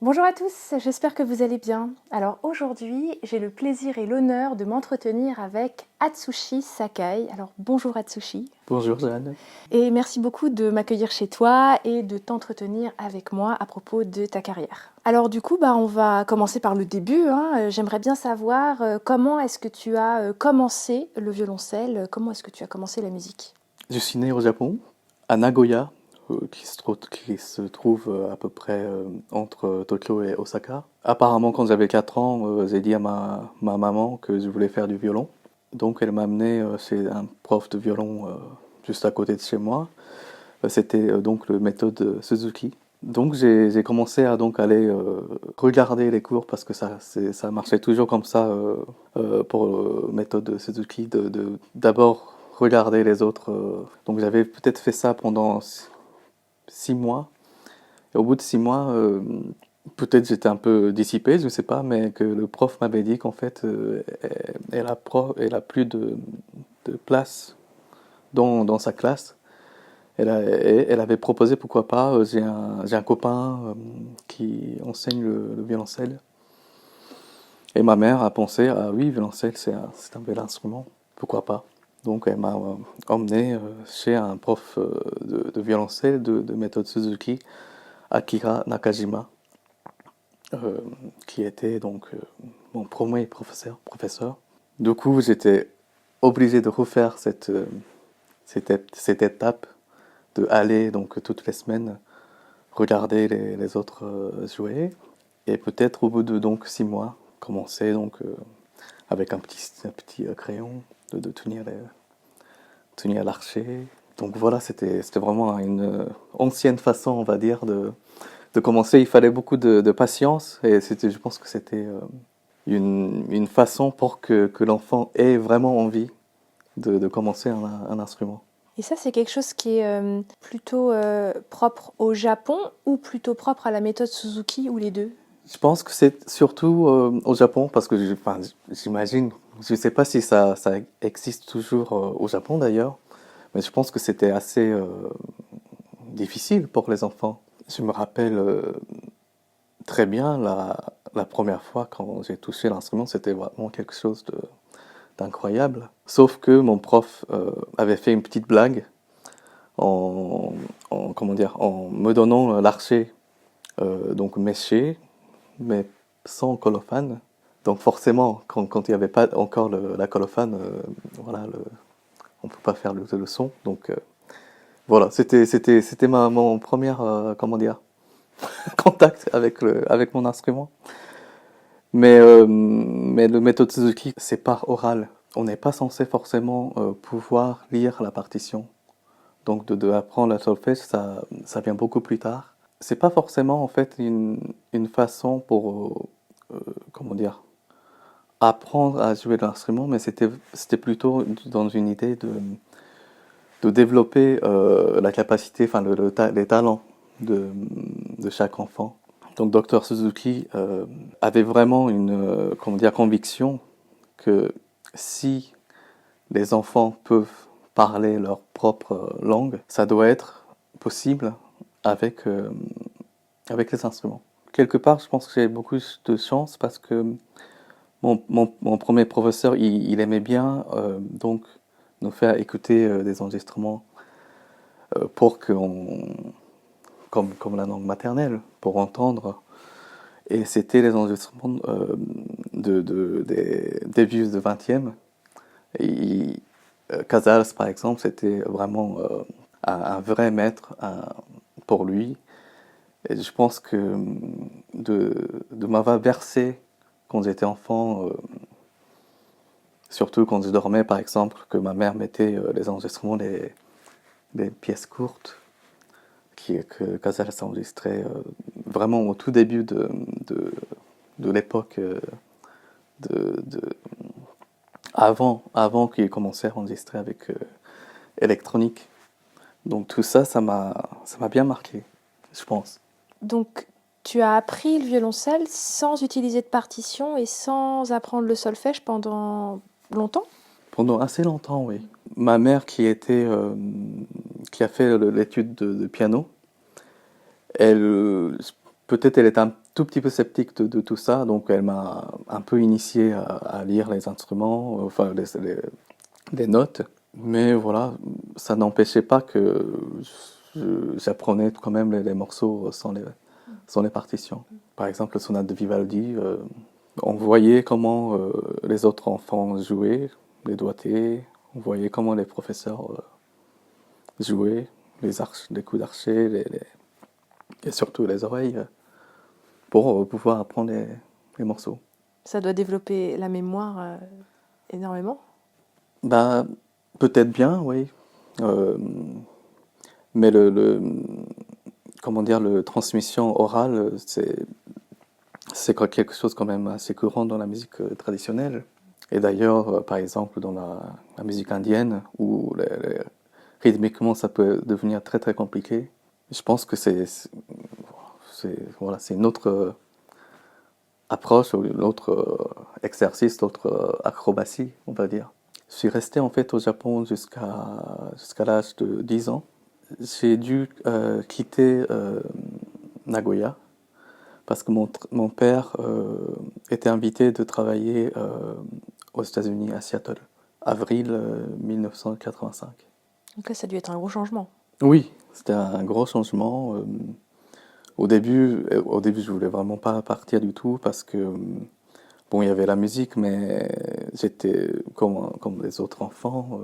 Bonjour à tous, j'espère que vous allez bien. Alors aujourd'hui, j'ai le plaisir et l'honneur de m'entretenir avec Atsushi Sakai. Alors bonjour Atsushi. Bonjour Jeanne. Et merci beaucoup de m'accueillir chez toi et de t'entretenir avec moi à propos de ta carrière. Alors du coup, on va commencer par le début. J'aimerais bien savoir comment est-ce que tu as commencé le violoncelle, comment est-ce que tu as commencé la musique. Je suis né au Japon, à Nagoya, qui se trouve à peu près entre Tokyo et Osaka. Apparemment, quand j'avais 4 ans, j'ai dit à ma maman que je voulais faire du violon. Donc elle m'a amené chez un prof de violon juste à côté de chez moi. C'était donc le méthode Suzuki. Donc j'ai commencé à donc aller regarder les cours parce que ça marchait toujours comme ça pour méthode Suzuki d'abord regarder les autres. Donc j'avais peut-être fait ça pendant 6 mois et au bout de 6 mois peut-être j'étais un peu dissipé, je ne sais pas, mais que le prof m'avait dit qu'en fait elle a plus de place dans sa classe. Elle avait proposé, pourquoi pas, j'ai un copain qui enseigne le violoncelle. Et ma mère a pensé, ah oui, violoncelle, c'est un bel instrument, pourquoi pas. Donc elle m'a emmené chez un prof de violoncelle de méthode Suzuki, Akira Nakajima, qui était donc mon premier professeur. Du coup, j'étais obligé de refaire cette étape de aller donc toutes les semaines regarder les autres jouer et peut-être au bout de donc 6 mois commencer donc avec un petit crayon de tenir l'archet. Donc voilà, c'était vraiment une ancienne façon, on va dire, de commencer. Il fallait beaucoup de patience et je pense que c'était une façon pour que l'enfant ait vraiment envie de commencer un instrument. Et ça, c'est quelque chose qui est plutôt propre au Japon ou plutôt propre à la méthode Suzuki ou les deux? Je pense que c'est surtout au Japon, parce que enfin, j'imagine, je ne sais pas si ça existe toujours au Japon d'ailleurs, mais je pense que c'était assez difficile pour les enfants. Je me rappelle très bien la première fois quand j'ai touché l'instrument, c'était vraiment quelque chose d'incroyable. Sauf que mon prof avait fait une petite blague en, comment dire, en me donnant l'archet donc méché, mais sans colophane. Donc forcément, quand il n'y avait pas encore la colophane, voilà, on ne peut pas faire le son. Donc voilà, c'était mon premier, comment dire, contact avec mon instrument. Mais le méthode Suzuki, c'est par oral. On n'est pas censé forcément pouvoir lire la partition. Donc de apprendre la solfège, ça vient beaucoup plus tard. C'est pas forcément en fait une façon pour, comment dire, apprendre à jouer de l'instrument, mais c'était plutôt dans une idée de développer la capacité, enfin les talents de chaque enfant. Donc Dr Suzuki avait vraiment une comment dire, conviction que si les enfants peuvent parler leur propre langue, ça doit être possible avec, avec les instruments. Quelque part, je pense que j'ai beaucoup de chance parce que mon premier professeur, il aimait bien donc nous faire écouter des enregistrements pour comme la langue maternelle, pour entendre. Et c'était les enregistrements des vieux de 20e. Et Casals, par exemple, c'était vraiment un vrai maître pour lui. Et je pense que de m'avoir bercé quand j'étais enfant, surtout quand je dormais, par exemple, que ma mère mettait les enregistrements des pièces courtes que Casals enregistrait vraiment au tout début de l'époque de avant qu'il commençait à enregistrer avec électronique. Donc tout ça, ça m'a bien marqué, je pense. Donc, tu as appris le violoncelle sans utiliser de partition et sans apprendre le solfège pendant longtemps? Pendant assez longtemps, oui. Ma mère qui a fait l'étude de piano, elle, peut-être elle était tout petit peu sceptique de tout ça, donc elle m'a un peu initié à lire les instruments, enfin les notes. Mais voilà, ça n'empêchait pas que j'apprenais quand même les morceaux sans les partitions. Par exemple, le sonate de Vivaldi, on voyait comment les autres enfants jouaient, les doigtés, on voyait comment les professeurs jouaient, les coups d'archet, et surtout les oreilles, pour pouvoir apprendre les morceaux. Ça doit développer la mémoire énormément. Bah, peut-être bien, oui. Euh, mais comment dire, le transmission orale, c'est quelque chose quand même assez courant dans la musique traditionnelle. Et d'ailleurs, par exemple, dans la musique indienne, où rythmiquement ça peut devenir très très compliqué, je pense que voilà, c'est une autre approche, ou une autre exercice, d'autres acrobatie, on va dire. Je suis resté en fait au Japon jusqu'à l'âge de 10 ans. J'ai dû quitter Nagoya parce que mon père était invité de travailler aux États-Unis, à Seattle, avril 1985. Donc là, ça a dû être un gros changement. Oui, c'était un gros changement. Au début, je voulais vraiment pas partir du tout parce que bon, il y avait la musique, mais j'étais comme les autres enfants.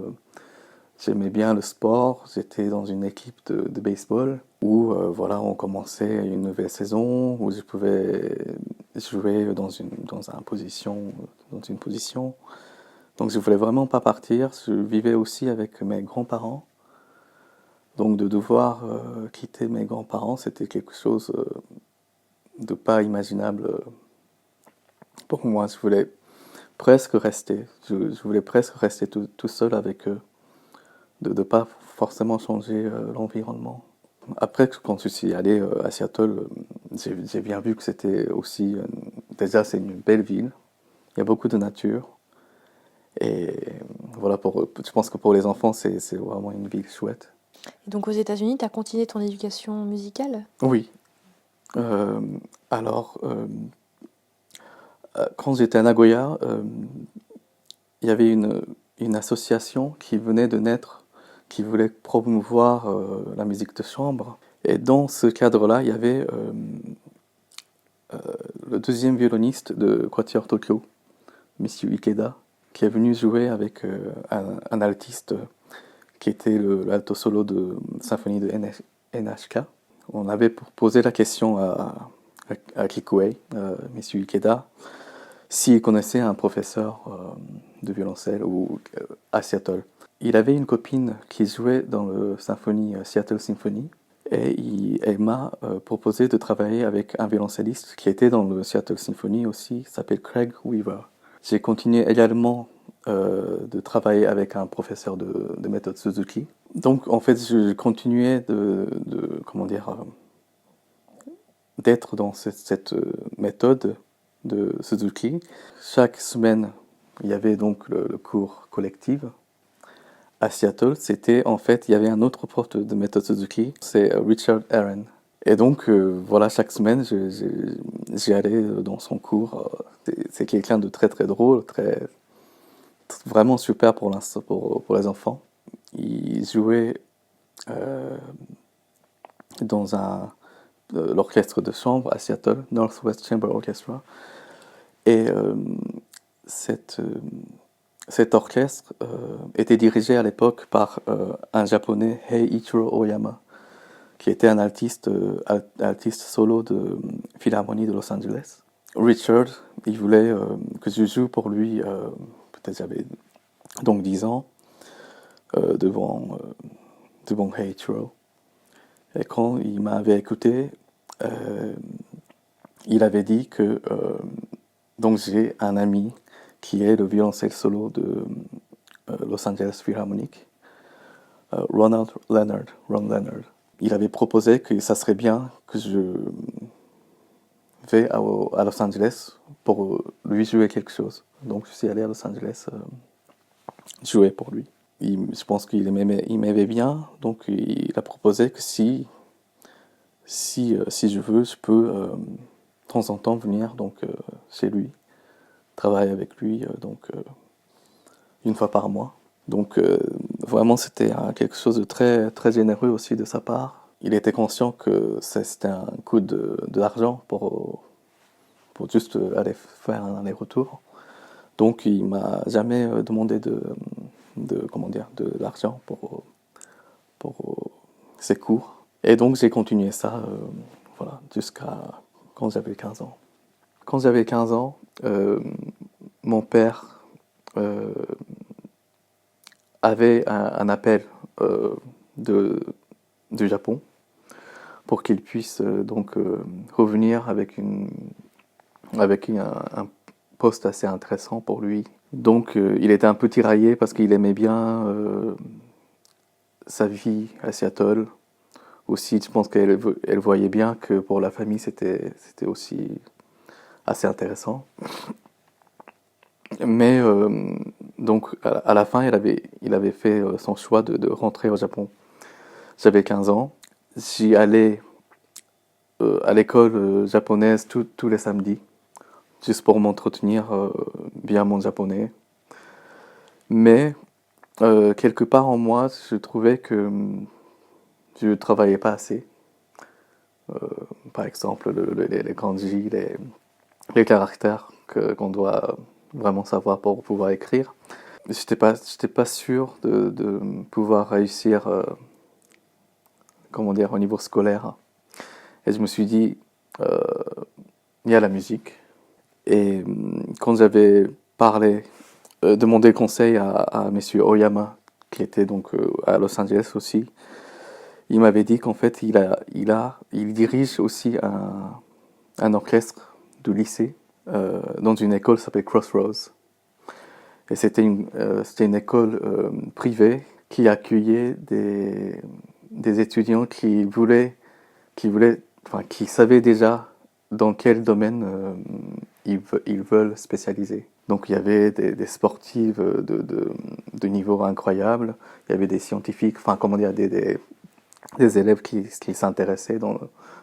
J'aimais bien le sport. J'étais dans une équipe de baseball où voilà, on commençait une nouvelle saison où je pouvais jouer dans une position. Donc je voulais vraiment pas partir. Je vivais aussi avec mes grands-parents. Donc de devoir quitter mes grands-parents, c'était quelque chose de pas imaginable pour moi. Je voulais presque rester. Je voulais presque rester tout seul avec eux, de ne pas forcément changer l'environnement. Après, quand je suis allé à Seattle, j'ai bien vu que c'était aussi... déjà, c'est une belle ville. Il y a beaucoup de nature. Et voilà, je pense que pour les enfants, c'est vraiment une ville chouette. Et donc aux États-Unis, tu as continué ton éducation musicale? Oui. Euh, alors, quand j'étais à Nagoya, il y avait une association qui venait de naître, qui voulait promouvoir la musique de chambre. Et dans ce cadre-là, il y avait le deuxième violoniste de Quatuor Tokyo, Monsieur Ikeda, qui est venu jouer avec un altiste qui était l'alto solo de symphonie de NHK. On avait posé la question à Kikuei, Monsieur Ikeda, s'il connaissait un professeur de violoncelle à Seattle. Il avait une copine qui jouait dans le symphonie Seattle Symphony et elle m'a proposé de travailler avec un violoncelliste qui était dans le Seattle Symphony aussi, qui s'appelle Craig Weaver. J'ai continué également de travailler avec un professeur de méthode Suzuki. Donc en fait, je continuais comment dire, d'être dans cette méthode de Suzuki. Chaque semaine, il y avait donc le cours collectif. À Seattle, il y avait un autre prof de méthode Suzuki, c'est Richard Aaron. Et donc, voilà, chaque semaine, j'y allais dans son cours. C'est quelqu'un de très très drôle, vraiment super pour les enfants. Il jouait euh, dans l'orchestre de chambre à Seattle, Northwest Chamber Orchestra. Et cette, euh, cet orchestre était dirigé à l'époque par un japonais, Heiichiro Oyama, qui était un altiste solo de Philharmonie de Los Angeles. Richard, il voulait que je joue pour lui, peut-être j'avais donc 10 ans, devant Heiichiro. Et quand il m'avait écouté, il avait dit que donc j'ai un ami qui est le violoncelle solo de Los Angeles Philharmonic, Ron Leonard. Il avait proposé que ça serait bien que je vais à Los Angeles pour lui jouer quelque chose. Donc je suis allé à Los Angeles jouer pour lui. Je pense qu'il m'aimait bien, donc il a proposé que si je veux, je peux temps en temps venir chez lui, travailler avec lui une fois par mois. Donc vraiment c'était quelque chose de très très généreux aussi de sa part. Il était conscient que c'était un coup d'argent pour juste aller faire un aller-retour. Donc il m'a jamais demandé de l'argent pour ses cours. Et donc j'ai continué ça voilà, jusqu'à quand j'avais 15 ans. Quand j'avais 15 ans, mon père avait un appel de, du Japon pour qu'il puisse revenir avec un poste assez intéressant pour lui. Donc il était un peu tiraillé parce qu'il aimait bien sa vie à Seattle. Aussi, je pense qu'elle voyait bien que pour la famille, c'était aussi assez intéressant. Mais donc, à la fin, il avait fait son choix de rentrer au Japon. J'avais 15 ans. J'y allais à l'école japonaise tous les samedis, juste pour m'entretenir bien mon japonais. Mais quelque part en moi, je trouvais que je ne travaillais pas assez. Par exemple, les kanji, les caractères qu'on doit vraiment savoir pour pouvoir écrire. J'étais pas sûr de pouvoir réussir, comment dire, au niveau scolaire. Et je me suis dit, euh, il y a la musique. Et quand j'avais demandé conseil à Monsieur Oyama, qui était donc à Los Angeles aussi, il m'avait dit qu'en fait, il dirige aussi un orchestre du lycée dans une école qui s'appelle Crossroads. Et c'était une école privée qui accueillait des étudiants enfin, qui savaient déjà dans quel domaine ils veulent spécialiser. Donc il y avait des sportifs de niveau incroyable, il y avait des scientifiques, enfin comment dire, des élèves qui s'intéressaient dans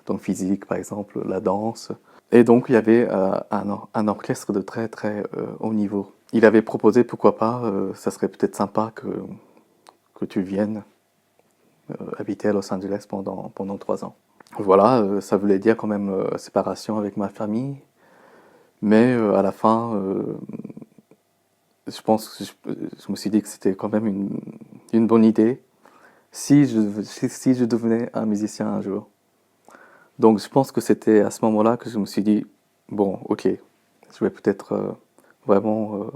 le physique par exemple, la danse. Et donc il y avait un orchestre de très très haut niveau. Il avait proposé pourquoi pas, ça serait peut-être sympa que tu viennes habiter à Los Angeles pendant 3 ans. Voilà, ça voulait dire quand même séparation avec ma famille, mais à la fin, je pense que je me suis dit que c'était quand même une bonne idée si je devenais un musicien un jour. Donc je pense que c'était à ce moment-là que je me suis dit, bon, ok, je vais peut-être vraiment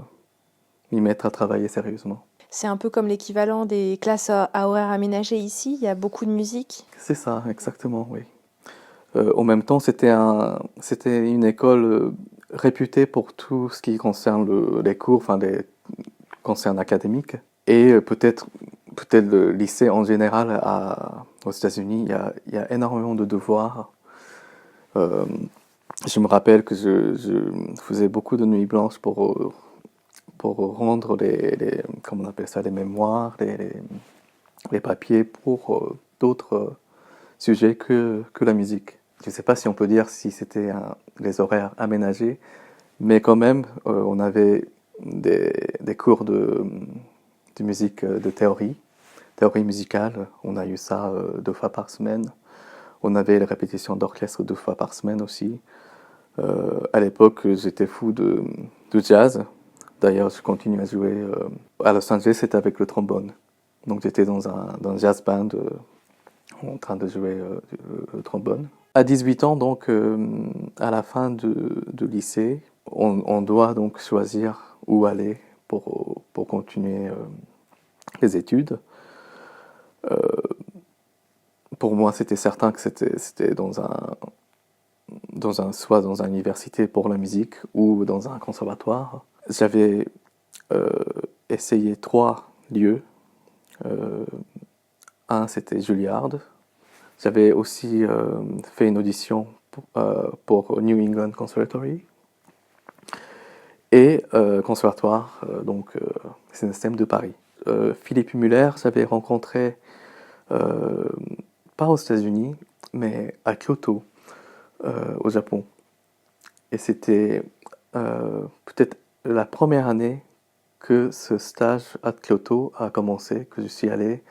m'y mettre à travailler sérieusement. C'est un peu comme l'équivalent des classes à horaires aménagés ici, il y a beaucoup de musique. C'est ça, exactement, oui. En même temps, c'était une école réputée pour tout ce qui concerne les cours, enfin les concerne académiques. Et peut-être le lycée en général aux États-Unis, il y a énormément de devoirs. Euh, je me rappelle que je faisais beaucoup de nuits blanches pour rendre comment on appelle ça, les mémoires, les papiers pour d'autres sujets que la musique. Je ne sais pas si on peut dire si c'était les horaires aménagés, mais quand même, on avait des cours de musique de théorie musicale. On a eu ça 2 fois par semaine. On avait les répétitions d'orchestre 2 fois par semaine aussi. À l'époque, j'étais fou de jazz. D'ailleurs, je continue à jouer. À Los Angeles, c'était avec le trombone. Donc j'étais dans un jazz band en train de jouer le trombone. À 18 ans, donc à la fin de lycée, on doit donc choisir où aller pour continuer les études. Euh, pour moi, c'était certain que c'était soit dans une université pour la musique ou dans un conservatoire. J'avais euh, essayé 3 lieux. Euh, un, c'était Juilliard. J'avais aussi fait une audition pour New England Conservatory et conservatoire, CNSM de Paris. Philippe Muller, j'avais rencontré pas aux États-Unis, mais à Kyoto, au Japon. Et c'était peut-être la première année que ce stage à Kyoto a commencé, que je suis allé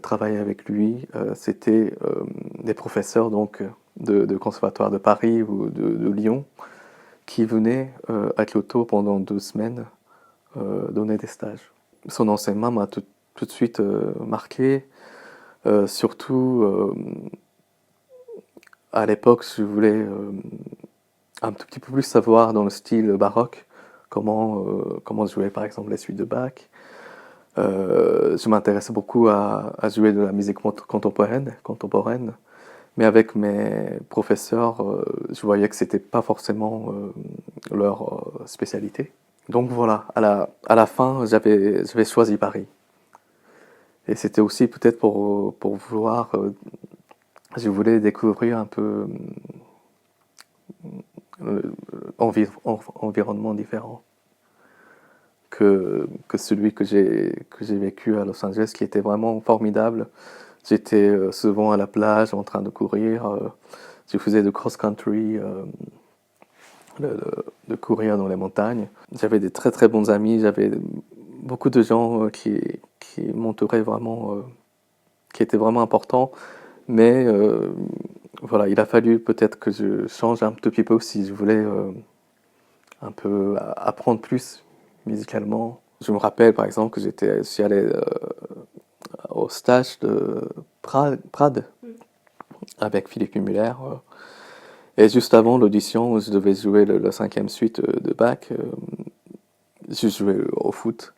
travailler avec lui. C'était des professeurs donc de conservatoire de Paris ou de Lyon qui venaient à Kyoto pendant 2 semaines donner des stages. Son enseignement m'a tout de suite marqué, surtout à l'époque je voulais un tout petit peu plus savoir dans le style baroque comment jouer par exemple les suites de Bach. Je m'intéressais beaucoup à jouer de la musique contemporaine, mais avec mes professeurs, je voyais que c'était pas forcément leur spécialité. Donc voilà, à la fin, j'avais choisi Paris. Et c'était aussi peut-être pour vouloir, je voulais découvrir un peu environnement différent que celui que j'ai vécu à Los Angeles, qui était vraiment formidable. J'étais souvent à la plage en train de courir. Je faisais de cross-country, de courir dans les montagnes. J'avais des très très bons amis. J'avais beaucoup de gens qui m'entouraient vraiment, qui étaient vraiment importants. Mais voilà, il a fallu peut-être que je change un tout petit peu si je voulais un peu apprendre plus musicalement. Je me rappelle par exemple que je suis allé au stage de Prades avec Philippe Muller. Et juste avant l'audition, où je devais jouer la cinquième suite de Bach, je jouais au foot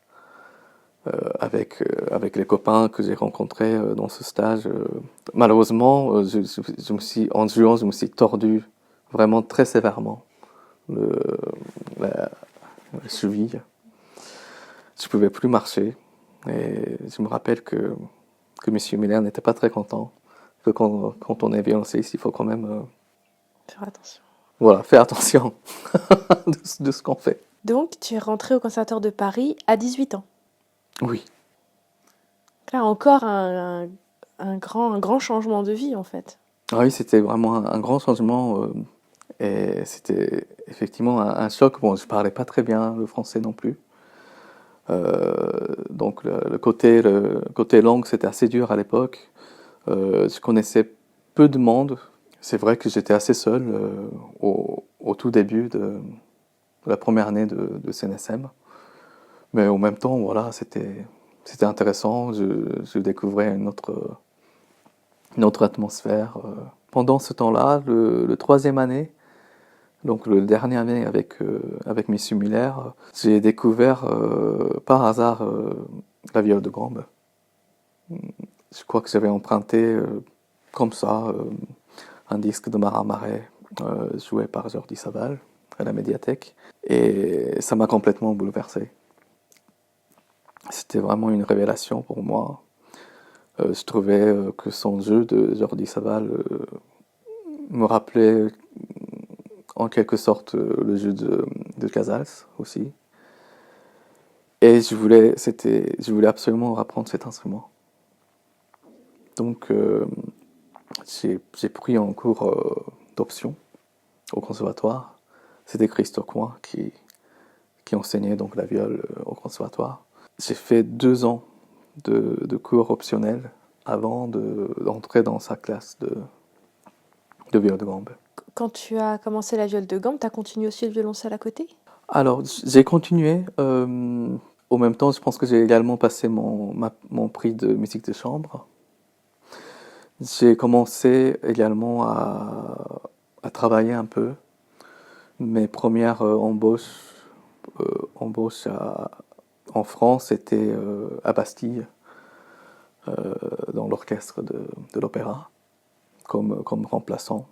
avec les copains que j'ai rencontrés dans ce stage. Malheureusement, en jouant, je me suis tordu vraiment très sévèrement le, la, la cheville. Je pouvais plus marcher. Et je me rappelle que M. Miller n'était pas très content. Que quand on est violoncelliste, il faut quand même Faire attention. voilà, faire attention de ce qu'on fait. Donc, tu es rentré au Conservatoire de Paris à 18 ans. Oui. Là, encore un grand changement de vie, en fait. Ah oui, c'était vraiment un grand changement et c'était effectivement un choc. Bon, je parlais pas très bien le français non plus. Donc le côté langue, c'était assez dur à l'époque. Je connaissais peu de monde. C'est vrai que j'étais assez seul au tout début de la première année de CNSM. Mais en même temps, voilà, c'était intéressant. Je découvrais une autre atmosphère. Pendant ce temps-là, le troisième année, donc le dernier année avec Miss Muller, j'ai découvert par hasard la viole de gambe. Je crois que j'avais emprunté comme ça un disque de Marat Marais joué par Jordi Savall à la médiathèque et ça m'a complètement bouleversé. C'était vraiment une révélation pour moi. Je trouvais que son jeu de Jordi Savall me rappelait en quelque sorte le jeu de Casals aussi. Et je voulais absolument apprendre cet instrument. Donc j'ai pris un cours d'option au conservatoire. C'était Christophe Coin qui enseignait donc la viole au conservatoire. J'ai fait 2 ans de cours optionnels avant d'entrer dans sa classe de viole de gambe. Quand tu as commencé la viole de gambe, tu as continué aussi le violoncelle à côté? Alors, j'ai continué. Au même temps, je pense que j'ai également passé mon prix de musique de chambre. J'ai commencé également à travailler un peu. Mes premières embauches en France étaient à Bastille, dans l'orchestre de l'opéra, comme remplaçant.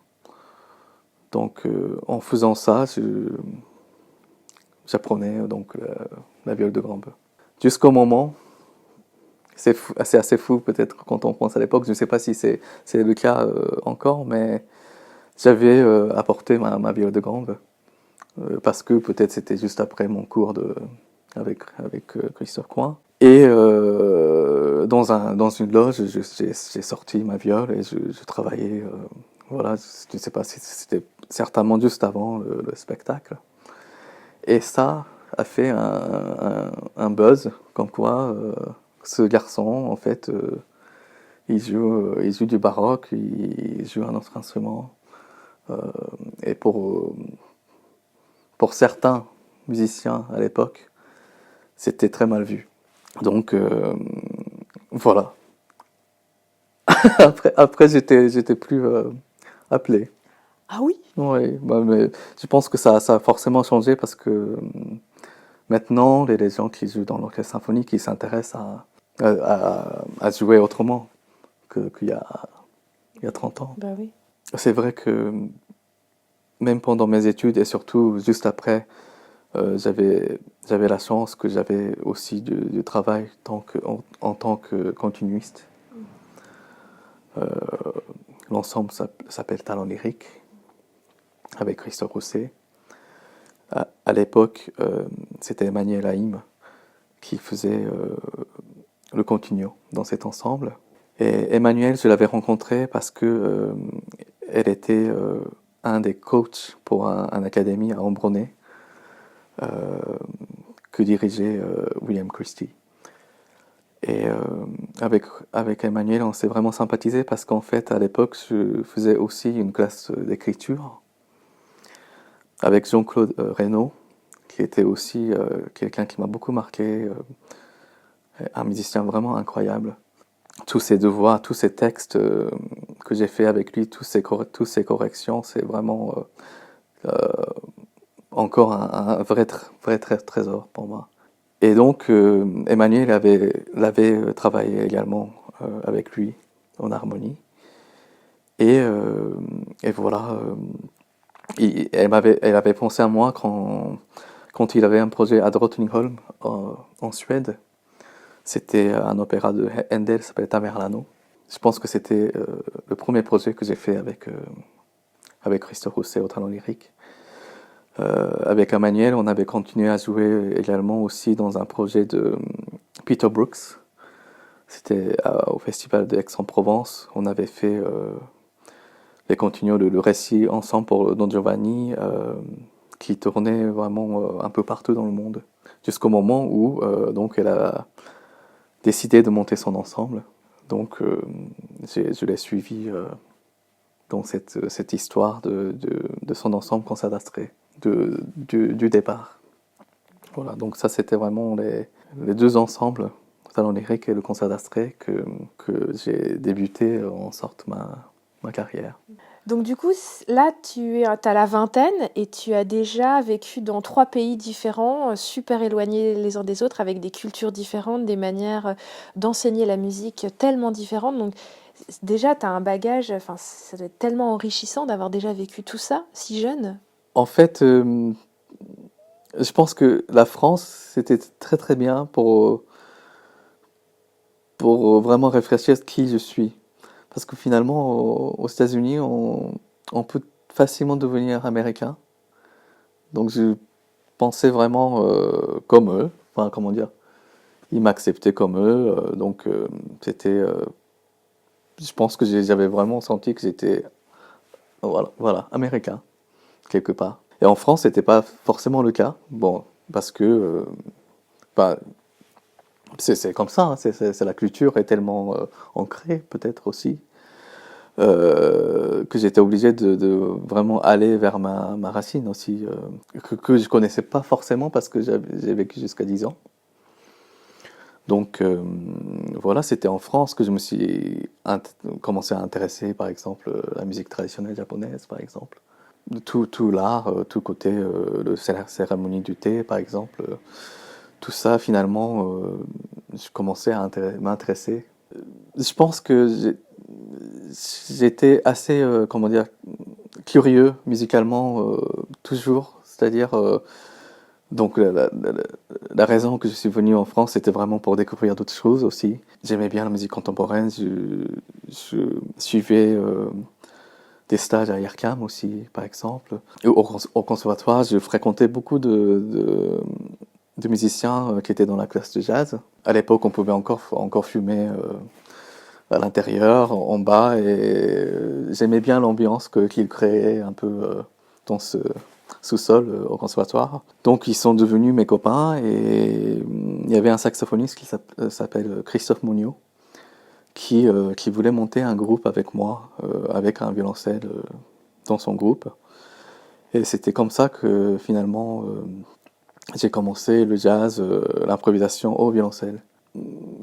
Donc, en faisant ça, j'apprenais donc la viole de gambe. Jusqu'au moment, c'est assez fou peut-être quand on pense à l'époque, je ne sais pas si c'est le cas encore, mais j'avais apporté ma viole de gambe parce que peut-être c'était juste après mon cours avec Christophe Coin. Et dans une loge, j'ai sorti ma viole et je travaillais Voilà, je ne sais pas si c'était certainement juste avant le spectacle. Et ça a fait un buzz, comme quoi ce garçon, en fait, il joue du baroque, il joue un autre instrument. Euh, et pour certains musiciens à l'époque, c'était très mal vu. Donc voilà. Après j'étais plus appelé. Ah oui? Oui, bah, mais je pense que ça a forcément changé parce que maintenant, les gens qui jouent dans l'orchestre symphonique, ils s'intéressent à jouer autrement qu'il y a 30 ans. Bah oui. C'est vrai que même pendant mes études et surtout juste après, j'avais la chance que j'avais aussi du travail en tant que continuiste. Euh, L'ensemble s'appelle Talent Lyrique avec Christophe Rousset. À l'époque, c'était Emmanuel Haïm qui faisait le continuo dans cet ensemble. Et Emmanuel, je l'avais rencontrée parce que elle était un des coachs pour un académie à Ambronay euh, que dirigeait William Christie. Et avec Emmanuel, on s'est vraiment sympathisé parce qu'en fait, à l'époque, je faisais aussi une classe d'écriture avec Jean-Claude Reynaud, qui était aussi quelqu'un qui m'a beaucoup marqué, un musicien vraiment incroyable. Tous ses devoirs, tous ses textes que j'ai fait avec lui, tous ses corrections, c'est vraiment encore un vrai trésor pour moi. Et donc, Emmanuel l'avait travaillé également avec lui en harmonie. Et, euh, et voilà, elle avait pensé à moi quand il avait un projet à Drottningholm, en Suède. C'était un opéra de Handel, ça s'appelle Tamerlano. Je pense que c'était le premier projet que j'ai fait avec Christophe Rousset au Talent Lyrique. Avec Emmanuel, on avait continué à jouer également aussi dans un projet de Peter Brooks. C'était au Festival d'Aix-en-Provence. On avait fait les continuos, le récit ensemble pour Don Giovanni, qui tournait vraiment un peu partout dans le monde. Jusqu'au moment où donc elle a décidé de monter son ensemble. Donc je l'ai suivi dans cette histoire de son ensemble Concert d'Astrée, du départ. Voilà, donc ça c'était vraiment les deux ensembles, le Talent Lyrique et le Concert d'Astrée, que j'ai débuté en sorte ma carrière. Donc du coup, là, as la vingtaine et tu as déjà vécu dans 3 pays différents, super éloignés les uns des autres, avec des cultures différentes, des manières d'enseigner la musique tellement différentes. Donc déjà, tu as un bagage, enfin, ça doit être tellement enrichissant d'avoir déjà vécu tout ça, si jeune. En fait, je pense que la France, c'était très bien pour vraiment réfléchir à qui je suis. Parce que finalement, aux États-Unis, on peut facilement devenir américain. Donc je pensais vraiment comme eux. Enfin, comment dire? Ils m'acceptaient comme eux. Donc c'était. Je pense que j'avais vraiment senti que j'étais voilà, américain, quelque part. Et en France, c'était pas forcément le cas. Bon, parce que bah, c'est comme ça, hein, la culture est tellement ancrée, peut-être aussi, que j'étais obligé de vraiment aller vers ma racine aussi, que je connaissais pas forcément parce que j'ai vécu jusqu'à 10 ans. Donc voilà, c'était en France que je me suis commencé à intéresser, par exemple, à la musique traditionnelle japonaise, par exemple. Tout l'art, tout côté, la cérémonie du thé, par exemple. Tout ça, finalement, je commençais à m'intéresser. Je pense que j'étais assez, comment dire, curieux musicalement, toujours. C'est-à-dire, donc la raison que je suis venu en France, c'était vraiment pour découvrir d'autres choses aussi. J'aimais bien la musique contemporaine, je suivais des stages à IRCAM aussi, par exemple. Et au conservatoire, je fréquentais beaucoup de musiciens qui étaient dans la classe de jazz. À l'époque, on pouvait encore fumer à l'intérieur, en bas, et j'aimais bien l'ambiance qu'il créait un peu dans ce sous-sol au conservatoire. Donc ils sont devenus mes copains, et il y avait un saxophoniste qui s'appelle Christophe Monio, qui voulait monter un groupe avec moi, avec un violoncelle dans son groupe. Et c'était comme ça que finalement j'ai commencé le jazz, l'improvisation au violoncelle.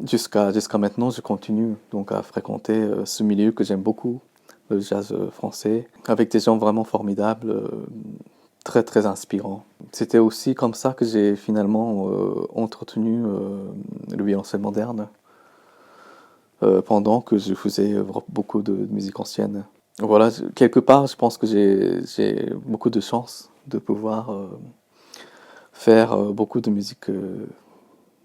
Jusqu'à maintenant, je continue donc à fréquenter ce milieu que j'aime beaucoup, le jazz français, avec des gens vraiment formidables, très très inspirants. C'était aussi comme ça que j'ai finalement entretenu le violoncelle moderne, pendant que je faisais beaucoup de musique ancienne. Voilà, quelque part, je pense que j'ai beaucoup de chance de pouvoir faire beaucoup de musique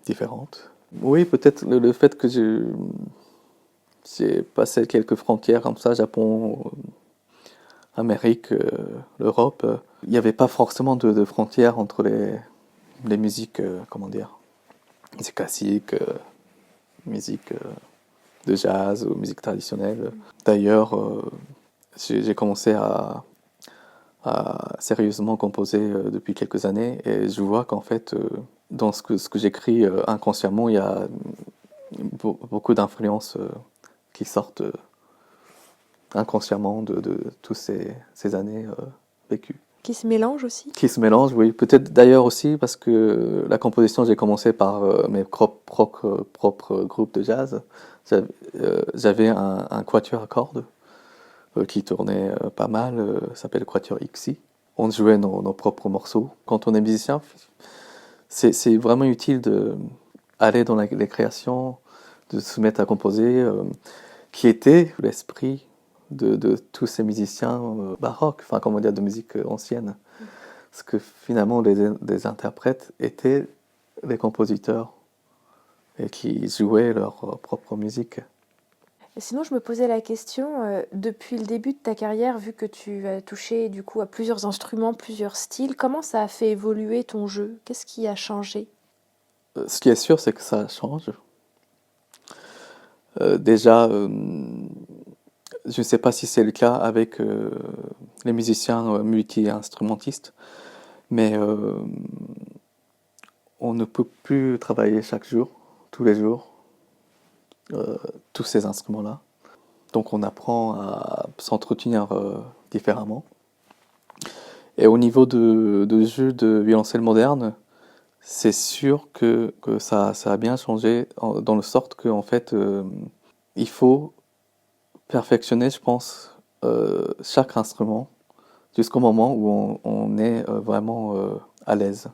différentes. Oui, peut-être le fait que j'ai passé quelques frontières comme ça, Japon, Amérique, l'Europe. Il n'y avait pas forcément de frontières entre les musiques, comment dire, musique classique, musique de jazz ou musique traditionnelle. D'ailleurs, j'ai commencé à sérieusement composer depuis quelques années, et je vois qu'en fait, dans ce que j'écris inconsciemment, il y a beaucoup d'influences qui sortent inconsciemment de toutes ces années vécues. Qui se mélangent aussi? Qui se mélangent, oui. Peut-être d'ailleurs aussi parce que la composition, j'ai commencé par mes propres groupes de jazz. J'avais un quatuor à cordes qui tournait pas mal, s'appelle le quatuor Ixi. On jouait nos propres morceaux. Quand on est musicien, c'est vraiment utile d'aller dans les créations, de se mettre à composer, qui était l'esprit de tous ces musiciens baroques, enfin comment dire, de musique ancienne. Parce que finalement, les interprètes étaient les compositeurs et qui jouaient leur propre musique. Et sinon, je me posais la question, depuis le début de ta carrière, vu que tu as touché du coup à plusieurs instruments, plusieurs styles, comment ça a fait évoluer ton jeu? Qu'est-ce qui a changé? Ce qui est sûr, c'est que ça change. Déjà, je ne sais pas si c'est le cas avec les musiciens multi-instrumentistes, mais on ne peut plus travailler chaque jour, tous les jours, tous ces instruments-là. Donc on apprend à s'entretenir différemment. Et au niveau de jeu de violoncelle moderne, c'est sûr que ça a bien changé, dans le sorte qu'en fait, il faut perfectionner, je pense, chaque instrument jusqu'au moment où on est vraiment à l'aise.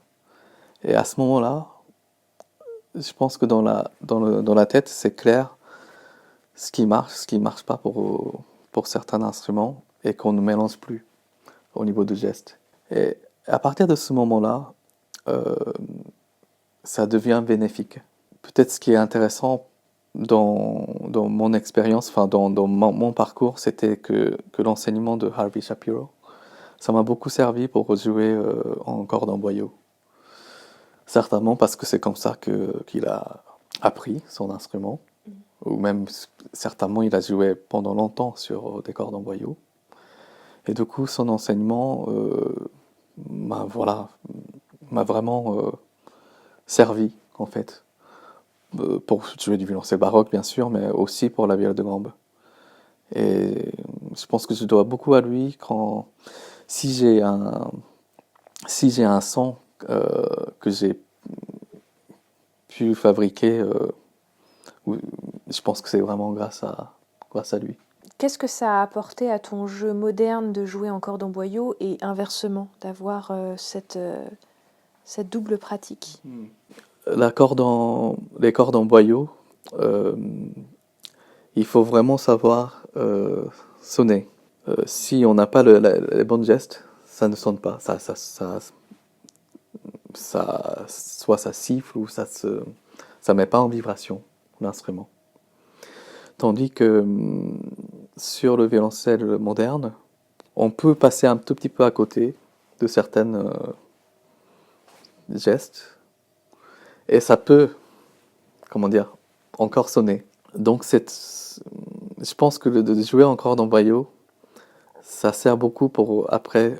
Et à ce moment-là, je pense que dans la tête, c'est clair ce qui marche pas pour certains instruments, et qu'on ne mélange plus au niveau de gestes. Et à partir de ce moment-là, euh, ça devient bénéfique. Peut-être ce qui est intéressant dans mon expérience, enfin dans mon parcours, c'était que l'enseignement de Harvey Shapiro, ça m'a beaucoup servi pour jouer en corde en boyau. Certainement parce que c'est comme ça qu'il a appris son instrument, ou même certainement il a joué pendant longtemps sur des cordes en boyau. Et du coup, son enseignement m'a vraiment servi, en fait, pour jouer du violoncelle baroque, bien sûr, mais aussi pour la viole de gambe. Et je pense que je dois beaucoup à lui si j'ai un son que j'ai pu fabriquer, je pense que c'est vraiment grâce à lui. Qu'est-ce que ça a apporté à ton jeu moderne de jouer en corde en boyau et inversement, d'avoir cette double pratique? Les cordes en boyau, euh, il faut vraiment savoir sonner. Si on n'a pas les bons gestes, ça ne sonne pas. Soit ça siffle ou ça met pas en vibration l'instrument. Tandis que sur le violoncelle moderne, on peut passer un tout petit peu à côté de certaines gestes, et ça peut, comment dire, encore sonner. Donc je pense que de jouer en corde en boyau, ça sert beaucoup pour après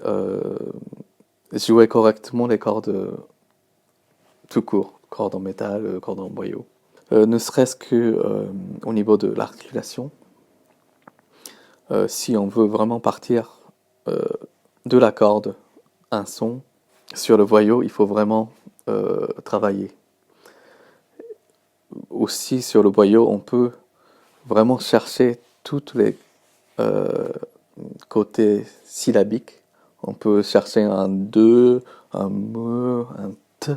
jouer correctement les cordes tout court, cordes en métal, cordes en boyau. Ne serait-ce que au niveau de l'articulation, si on veut vraiment partir de la corde un son sur le boyau, il faut vraiment travailler. Aussi sur le boyau, on peut vraiment chercher toutes les côtés syllabiques. On peut chercher un de, un me, un t.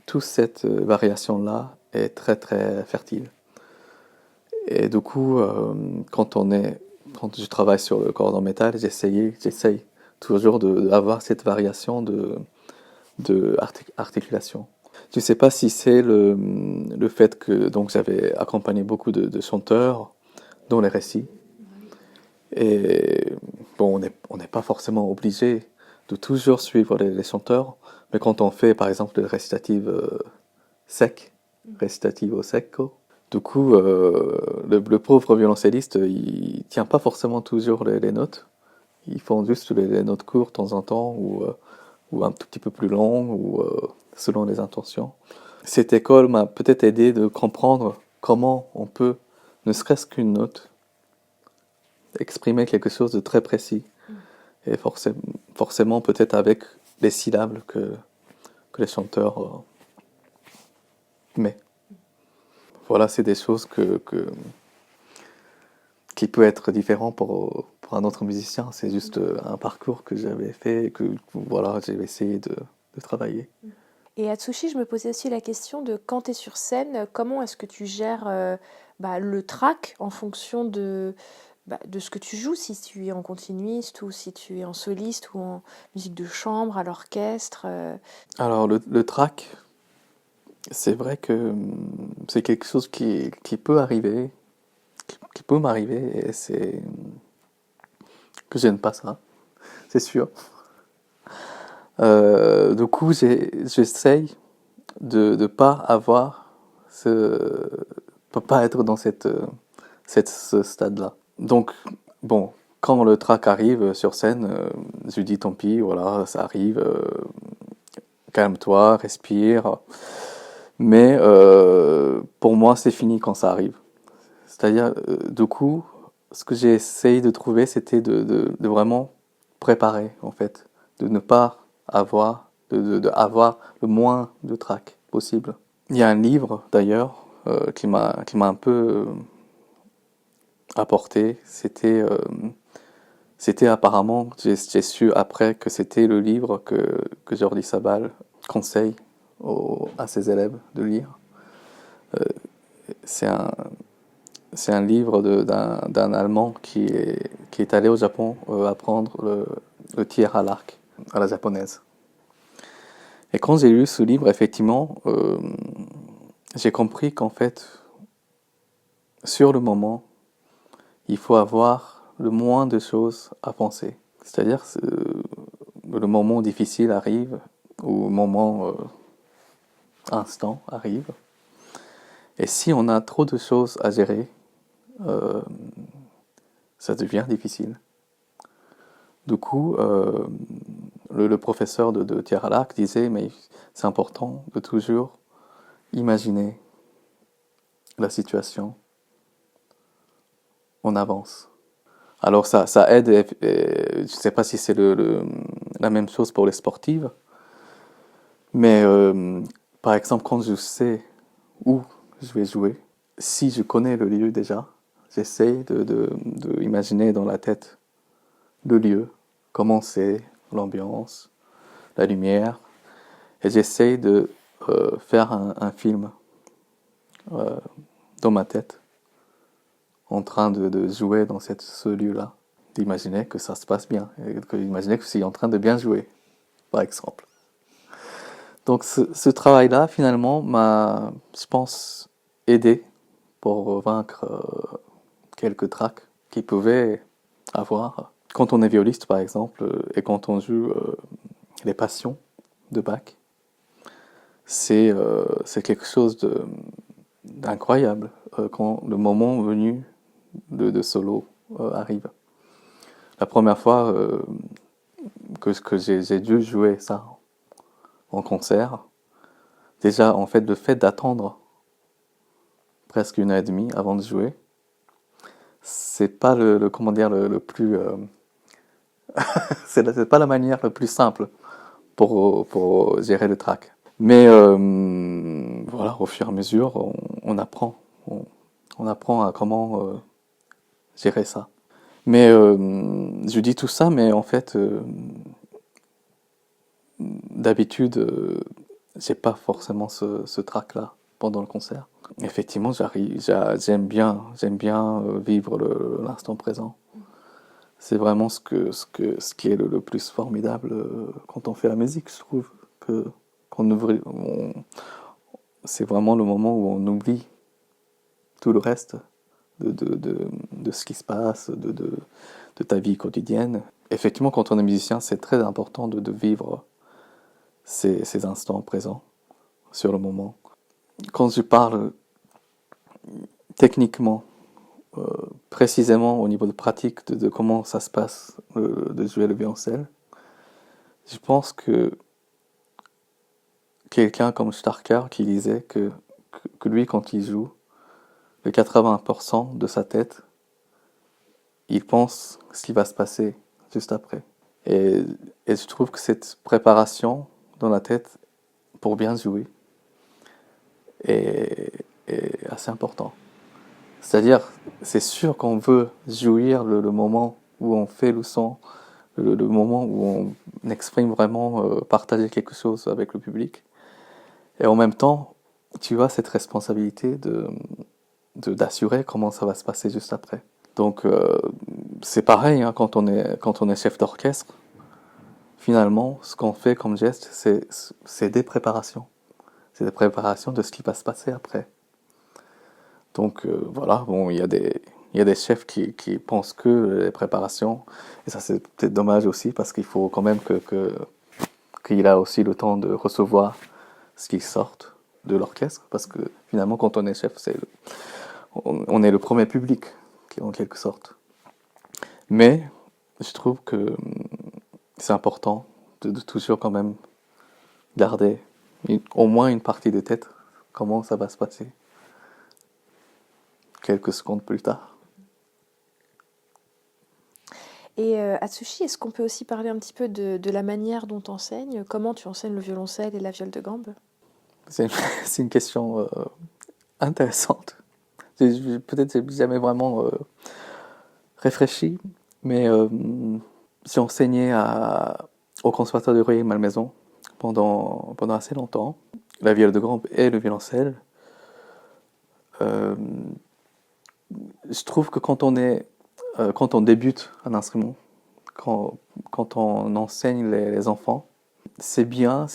Toute cette variation-là est très très fertile. Et du coup, quand je travaille sur le corde en métal, j'essaye toujours d'avoir cette variation de articulation. Je ne sais pas si c'est le fait que donc j'avais accompagné beaucoup de chanteurs dans les récits. Et bon, on n'est pas forcément obligé de toujours suivre les chanteurs, mais quand on fait par exemple des récitatives secs, récitativo secco, du coup, le pauvre violoncelliste, il tient pas forcément toujours les notes. Ils font juste les notes courtes de temps en temps, ou un tout petit peu plus longues, ou selon les intentions. Cette école m'a peut-être aidé de comprendre comment on peut, ne serait-ce qu'une note, exprimer quelque chose de très précis. Et forcément peut-être avec les syllabes que les chanteurs mettent. Voilà, c'est des choses qui peut être différent pour un autre musicien. C'est juste un parcours que j'avais fait et que voilà, j'ai essayé de travailler. Et Atsushi, je me posais aussi la question de quand tu es sur scène, comment est-ce que tu gères le track en fonction de ce que tu joues, si tu es en continuiste ou si tu es en soliste ou en musique de chambre, à l'orchestre. Alors le track, c'est vrai que c'est quelque chose qui peut arriver, qui peut m'arriver, et c'est que j'aime pas ça, c'est sûr. Du coup, j'essaye de pas avoir pas être dans ce stade-là. Donc, bon, quand le track arrive sur scène, je dis tant pis, voilà, ça arrive, calme-toi, respire. Mais pour moi, c'est fini quand ça arrive. C'est-à-dire, du coup, ce que j'ai essayé de trouver, c'était de vraiment préparer, en fait, de ne pas avoir, avoir le moins de track possible. Il y a un livre, d'ailleurs, qui m'a un peu apporté. C'était apparemment, j'ai su après que c'était le livre que Jordi Sabal conseille à ses élèves de lire. C'est un livre d'un Allemand qui est allé au Japon apprendre le tir à l'arc, à la japonaise. Et quand j'ai lu ce livre, effectivement, j'ai compris qu'en fait, sur le moment, il faut avoir le moins de choses à penser. C'est-à-dire, le moment difficile arrive, ou le moment instant arrive. Et si on a trop de choses à gérer, ça devient difficile. Du coup, le professeur de tir à l'arc disait, mais c'est important de toujours imaginer la situation en avance. Alors ça aide, je ne sais pas si c'est la même chose pour les sportives, mais par exemple quand je sais où je vais jouer, si je connais le lieu déjà, j'essaie de imaginer dans la tête le lieu, comment c'est, l'ambiance, la lumière, et j'essaie de faire un film dans ma tête, en train de jouer dans ce lieu-là, d'imaginer que ça se passe bien, et d'imaginer que je suis en train de bien jouer, par exemple. Donc ce travail-là, finalement, m'a, je pense, aidé pour vaincre quelques tracs qu'il pouvait avoir. Quand on est violiste, par exemple, et quand on joue les passions de Bach, c'est quelque chose d'incroyable. quand le moment venu de solo arrive. La première fois que j'ai dû jouer ça en concert, déjà en fait le fait d'attendre presque 1 heure et demie avant de jouer, c'est pas comment dire le plus c'est pas la manière la plus simple pour gérer le track. Mais voilà, au fur et à mesure, on apprend. On apprend à comment gérer ça. Mais je dis tout ça, mais en fait, d'habitude, j'ai pas forcément ce track-là pendant le concert. Effectivement, j'aime bien vivre l'instant présent. C'est vraiment ce qui est le plus formidable quand on fait la musique, je trouve. Que, c'est vraiment le moment où on oublie tout le reste de ce qui se passe, de ta vie quotidienne. Effectivement, quand on est musicien, c'est très important de vivre ces instants présents sur le moment. Quand je parle techniquement, précisément au niveau de pratique de comment ça se passe de jouer le violoncelle, je pense que quelqu'un comme Starker qui disait que lui, quand il joue, le 80% de sa tête, il pense ce qui va se passer juste après. Et je trouve que cette préparation dans la tête pour bien jouer est assez important. C'est-à-dire, c'est sûr qu'on veut jouir le moment où on fait le son, le moment où on exprime vraiment, partager quelque chose avec le public. Et en même temps, tu as cette responsabilité d'assurer comment ça va se passer juste après. Donc, c'est pareil, hein, quand on est chef d'orchestre. Finalement, ce qu'on fait comme geste, c'est des préparations. C'est des préparations de ce qui va se passer après. Donc voilà, bon, il y a des chefs qui pensent que les préparations, et ça c'est peut-être dommage aussi parce qu'il faut quand même qu'il a aussi le temps de recevoir ce qui sort de l'orchestre, parce que finalement quand on est chef, on est le premier public en quelque sorte. Mais je trouve que c'est important de toujours quand même garder au moins une partie de tête comment ça va se passer quelques secondes plus tard. Et Atsushi, est-ce qu'on peut aussi parler un petit peu de la manière dont tu enseignes? Comment tu enseignes le violoncelle et la viole de gambe? C'est une question intéressante. Peut-être j'ai jamais vraiment réfléchi, mais j'ai enseigné au Conservatoire de Rueil-Malmaison pendant assez longtemps, la viole de gambe et le violoncelle. Je trouve que quand on débute un instrument, quand on enseigne les enfants, c'est bien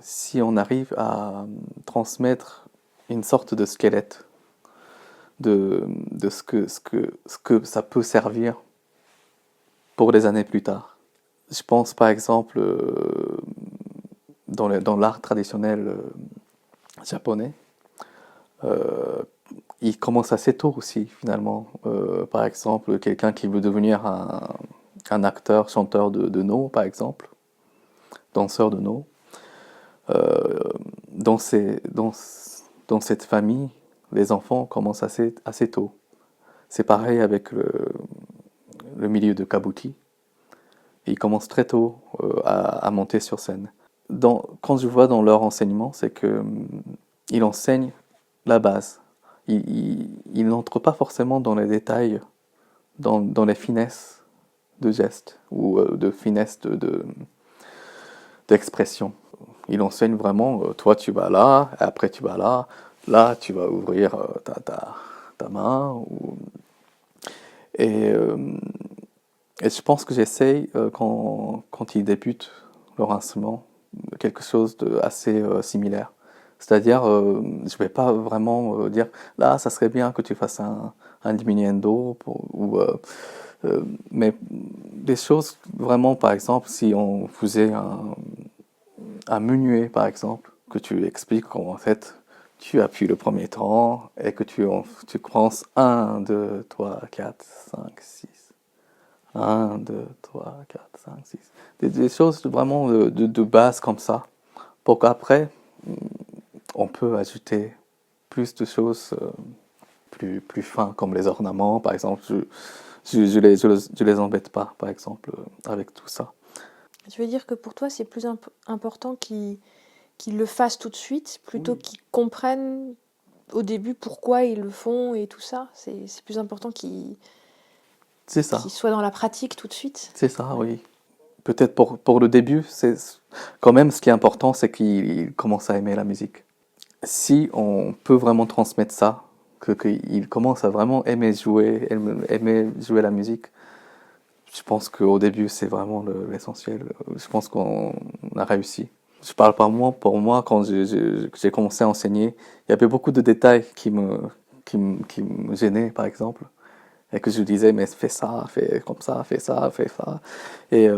si on arrive à transmettre une sorte de squelette de ce que ça peut servir pour des années plus tard. Je pense par exemple dans l'art traditionnel japonais, il commence assez tôt aussi finalement. Par exemple, quelqu'un qui veut devenir un acteur, chanteur de no, par exemple, danseur de no, dans cette famille, les enfants commencent assez tôt. C'est pareil avec le milieu de kabuki. Ils commencent très tôt à monter sur scène. Quand je vois dans leur enseignement, c'est qu'ils enseignent la base. Ils n'entrent pas forcément dans les détails, dans les finesses de gestes ou de finesses d'expression. Il enseigne vraiment, toi tu vas là, après tu vas là tu vas ouvrir ta main. Et je pense que j'essaye, quand ils débutent leur instrument, quelque chose d'assez similaire. C'est-à-dire, je ne vais pas vraiment dire, là, ça serait bien que tu fasses un diminuendo, mais des choses vraiment, par exemple, si on faisait un menuet, par exemple, que tu expliques en fait, tu appuies le premier temps et que tu commences 1, 2, 3, 4, 5, 6. 1, 2, 3, 4, 5, 6. Des choses vraiment de base comme ça. Pour qu'après, on peut ajouter plus de choses plus fins, comme les ornements, par exemple. Je les embête pas, par exemple, avec tout ça. Tu veux dire que pour toi, c'est plus important qu'ils le fassent tout de suite, plutôt Oui. qu'ils comprennent au début pourquoi ils le font et tout ça. C'est plus important C'est qu'ils ça, soient dans la pratique tout de suite. c'est ça, Ouais. oui. Peut-être pour le début, c'est quand même ce qui est important, c'est qu'il commence à aimer la musique. Si on peut vraiment transmettre ça, qu'il commence à vraiment aimer jouer la musique, je pense qu'au début, c'est vraiment l'essentiel. Je pense qu'on a réussi. Je parle par moi, pour moi, quand j'ai commencé à enseigner, il y avait beaucoup de détails qui me gênaient, par exemple. Et que je disais, mais fais ça, fais comme ça, fais ça, fais ça. Et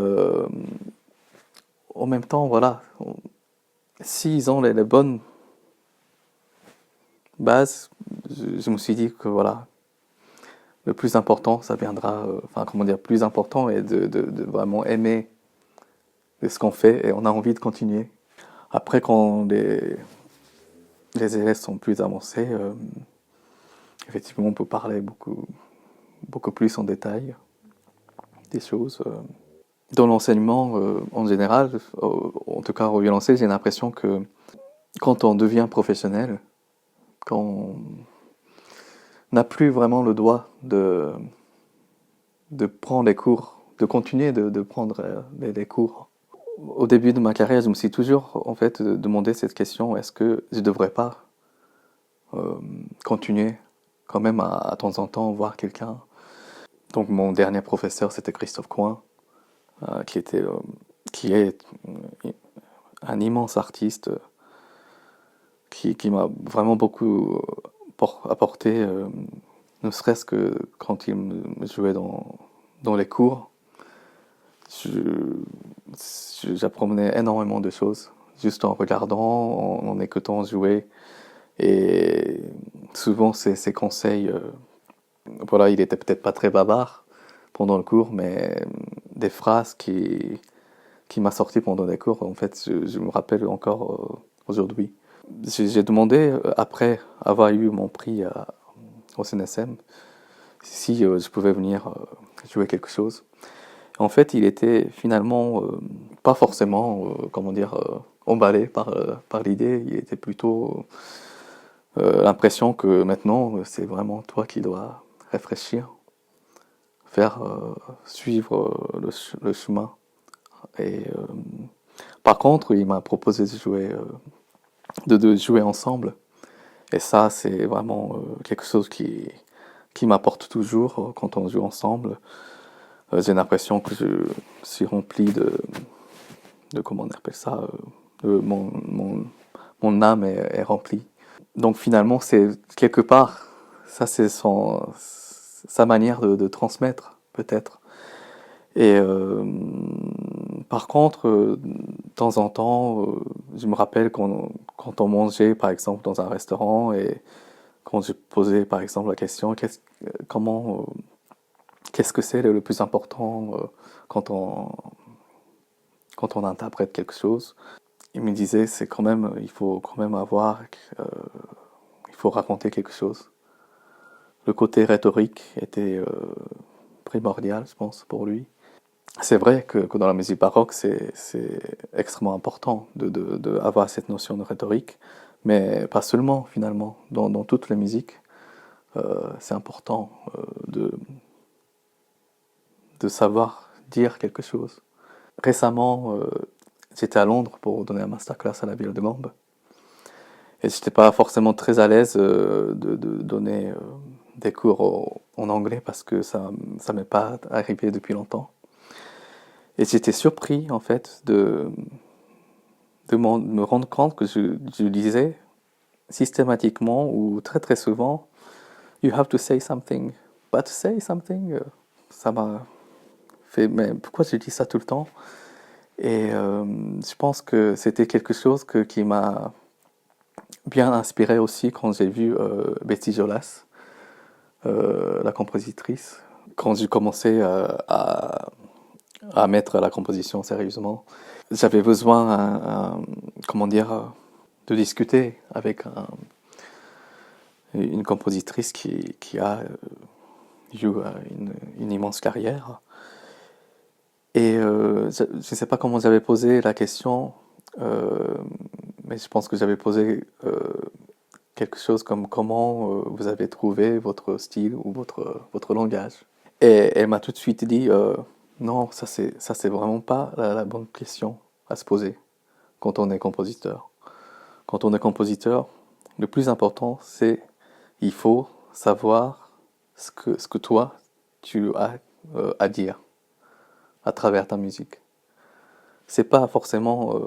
en même temps, voilà, s'ils ont les bonnes bases, je me suis dit que voilà, le plus important, ça viendra, enfin, comment dire, plus important est de vraiment aimer ce qu'on fait et on a envie de continuer. Après, quand les élèves sont plus avancés, effectivement, on peut parler beaucoup plus en détail des choses. Dans l'enseignement, en général, en tout cas au violoncelle, j'ai l'impression que quand on devient professionnel, quand on n'a plus vraiment le droit de prendre les cours, de continuer de prendre les cours. Au début de ma carrière, je me suis toujours en fait demandé cette question, est-ce que je ne devrais pas euh, continuer quand même à temps en temps voir quelqu'un. Donc mon dernier professeur, c'était Christophe Coin, qui est un immense artiste qui m'a vraiment beaucoup apporté, ne serait-ce que quand il me jouait dans les cours. J'apprenais énormément de choses, juste en regardant, en écoutant jouer. Et souvent, ses conseils, voilà, il était peut-être pas très bavard pendant le cours, mais des phrases qui m'a sorti pendant les cours, en fait, je me rappelle encore aujourd'hui. J'ai demandé, après avoir eu mon prix au CNSM, si je pouvais venir jouer quelque chose. En fait, il était finalement pas forcément, comment dire, emballé par l'idée. Il était plutôt l'impression que maintenant, c'est vraiment toi qui dois réfléchir, faire suivre le chemin. Et par contre, il m'a proposé de jouer ensemble. Et ça, c'est vraiment quelque chose qui m'apporte toujours quand on joue ensemble. J'ai l'impression que je suis rempli de comment on appelle ça, mon âme est remplie. Donc finalement, c'est quelque part, ça c'est sa manière de transmettre, peut-être. Et par contre, de temps en temps, je me rappelle quand on mangeait, par exemple, dans un restaurant, et quand je posais, par exemple, la question, qu'est-ce que c'est le plus important quand quand on interprète quelque chose, il me disait, c'est quand même, il faut quand même euh, il faut raconter quelque chose. Le côté rhétorique était primordial, je pense, pour lui. C'est vrai que dans la musique baroque, c'est extrêmement important avoir cette notion de rhétorique, mais pas seulement, finalement. Dans toutes les musiques, c'est important de savoir dire quelque chose. Récemment, j'étais à Londres pour donner un masterclass à la Ville de Gand. Et j'étais pas forcément très à l'aise de donner des cours en anglais parce que ça m'est pas arrivé depuis longtemps. Et j'étais surpris en fait de me rendre compte que je disais systématiquement ou très très souvent You have to say something. But say something, ça m'a fait mais pourquoi je dis ça tout le temps? Et je pense que c'était quelque chose qui m'a bien inspiré aussi quand j'ai vu Betty Jolas, la compositrice. Quand j'ai commencé à mettre la composition sérieusement, j'avais besoin, comment dire, de discuter avec une compositrice qui a eu une immense carrière. Et je ne sais pas comment j'avais posé la question, mais je pense que j'avais posé quelque chose comme comment vous avez trouvé votre style ou votre langage. Et elle m'a tout de suite dit non, ça c'est vraiment pas la bonne question à se poser quand on est compositeur. Quand on est compositeur, le plus important c'est il faut savoir ce que toi tu as à dire à travers ta musique. C'est pas forcément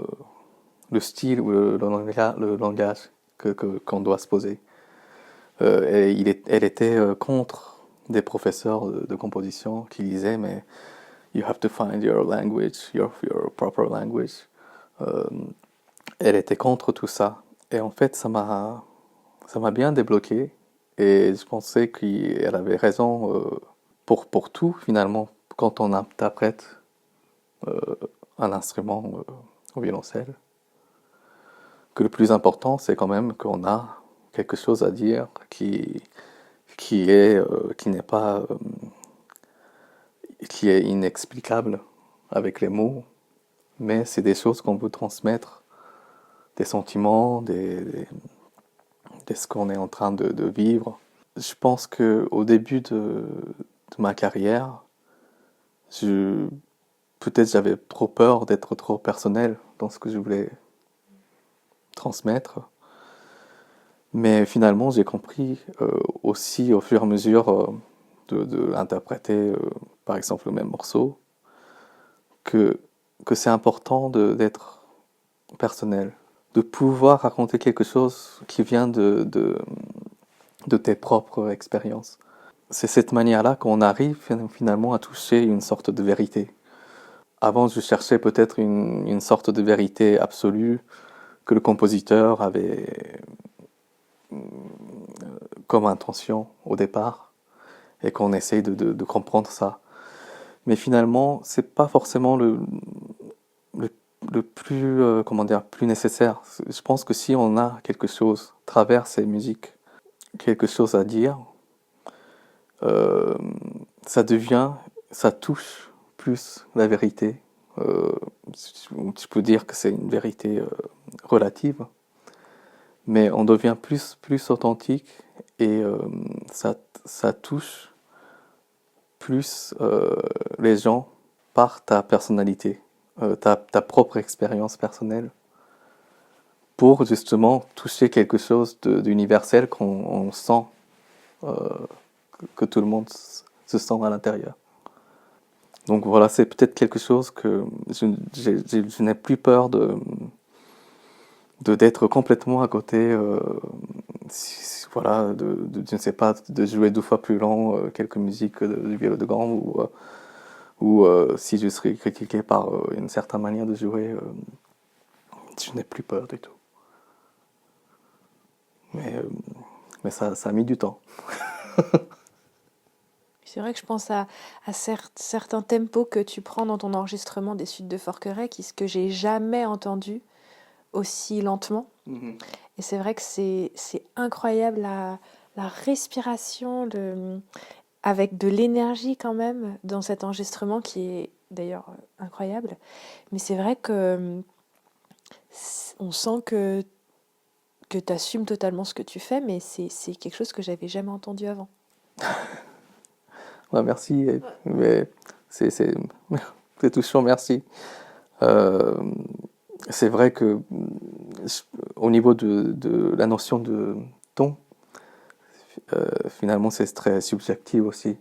le style ou le langage qu'on doit se poser. Elle était contre des professeurs de composition qui disaient mais you have to find your language, your proper language. Euh, Elle était contre tout ça. Et en fait, ça m'a bien débloqué. Et je pensais qu'elle avait raison pour tout, finalement, quand on interprète euh, un instrument au violoncelle. Que le plus important, c'est quand même qu'on a quelque chose à dire qui n'est pas qui est inexplicable avec les mots, mais c'est des choses qu'on veut transmettre, des sentiments, de ce qu'on est en train de vivre. Je pense que au début de ma carrière, je, peut-être j'avais trop peur d'être trop personnel dans ce que je voulais transmettre. Mais finalement, j'ai compris aussi au fur et à mesure de interpréter, par exemple, le même morceau, que, que c'est important d'être personnel, de pouvoir raconter quelque chose qui vient de tes propres expériences. C'est cette manière-là qu'on arrive finalement à toucher une sorte de vérité. Avant, je cherchais peut-être une sorte de vérité absolue que le compositeur avait comme intention au départ et qu'on essaye de comprendre ça. Mais finalement, c'est pas forcément le, le plus, comment dire, plus nécessaire. Je pense que si on a quelque chose, à travers ces musiques, quelque chose à dire, euh, ça devient, ça touche plus la vérité. Euh, tu peux dire que c'est une vérité relative, mais on devient plus authentique et ça touche plus les gens par ta personnalité, ta propre expérience personnelle, pour justement toucher quelque chose d'universel qu'on sent, euh, que tout le monde se sent à l'intérieur. Donc voilà, c'est peut-être quelque chose que je n'ai plus peur d'être complètement à côté, voilà, je ne sais pas, de jouer 2 fois plus lent quelques musiques de violon de gamme ou si je serais critiqué par une certaine manière de jouer, je n'ai plus peur du tout. Mais, euh, mais ça a mis du temps. C'est vrai que je pense à certains tempos que tu prends dans ton enregistrement des suites de Forqueray, que j'ai jamais entendu aussi lentement. Mhm. Et c'est vrai que c'est incroyable la respiration, avec de l'énergie quand même dans cet enregistrement qui est d'ailleurs incroyable. Mais c'est vrai que on sent que tu assumes totalement ce que tu fais, mais c'est quelque chose que j'avais jamais entendu avant. Ouais, merci, mais c'est c'est touchant, merci. Euh, c'est vrai que au niveau de la notion de ton, finalement c'est très subjectif aussi.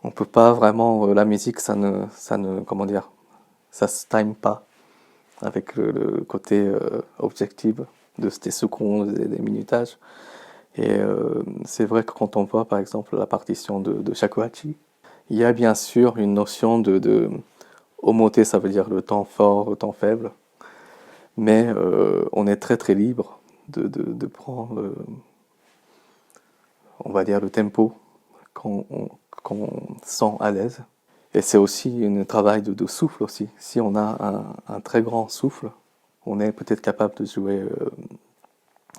On peut pas vraiment, la musique ça ne, comment dire, ça se time pas avec le côté objectif des secondes et des minutages. Et c'est vrai que quand on voit par exemple la partition de Shakuhachi, il y a bien sûr une notion de omote, ça veut dire le temps fort, le temps faible, mais on est très très libre de prendre, on va dire, le tempo qu'on sent à l'aise. Et c'est aussi un travail de souffle aussi. Si on a un très grand souffle, on est peut-être capable de jouer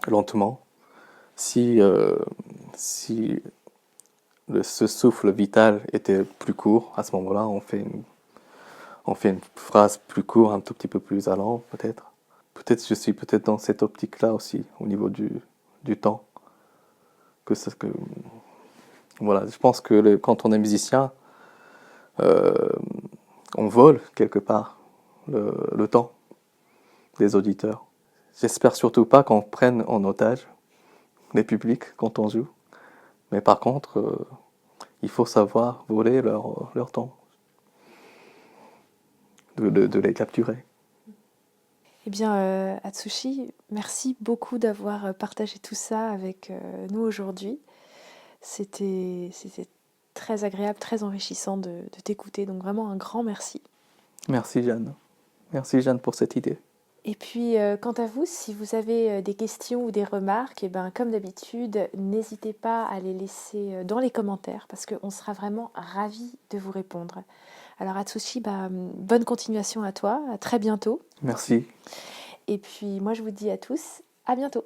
lentement. Si ce souffle vital était plus court, à ce moment-là, on fait une phrase plus courte, un tout petit peu plus allant, peut-être. Je suis peut-être dans cette optique-là aussi, au niveau du temps. Que voilà, je pense que quand on est musicien, euh, on vole quelque part le temps des auditeurs. J'espère surtout pas qu'on prenne en otage les publics quand on joue. Mais par contre, il faut savoir voler leur temps, de les capturer. Eh bien, Atsushi, merci beaucoup d'avoir partagé tout ça avec nous aujourd'hui. C'était très agréable, très enrichissant de t'écouter. Donc vraiment un grand merci. Merci Jeanne. Merci Jeanne pour cette idée. Et puis, quant à vous, si vous avez des questions ou des remarques, eh ben, comme d'habitude, n'hésitez pas à les laisser dans les commentaires parce qu'on sera vraiment ravis de vous répondre. Alors Atsushi, bonne continuation à toi, à très bientôt. Merci. Et puis moi je vous dis à tous, à bientôt.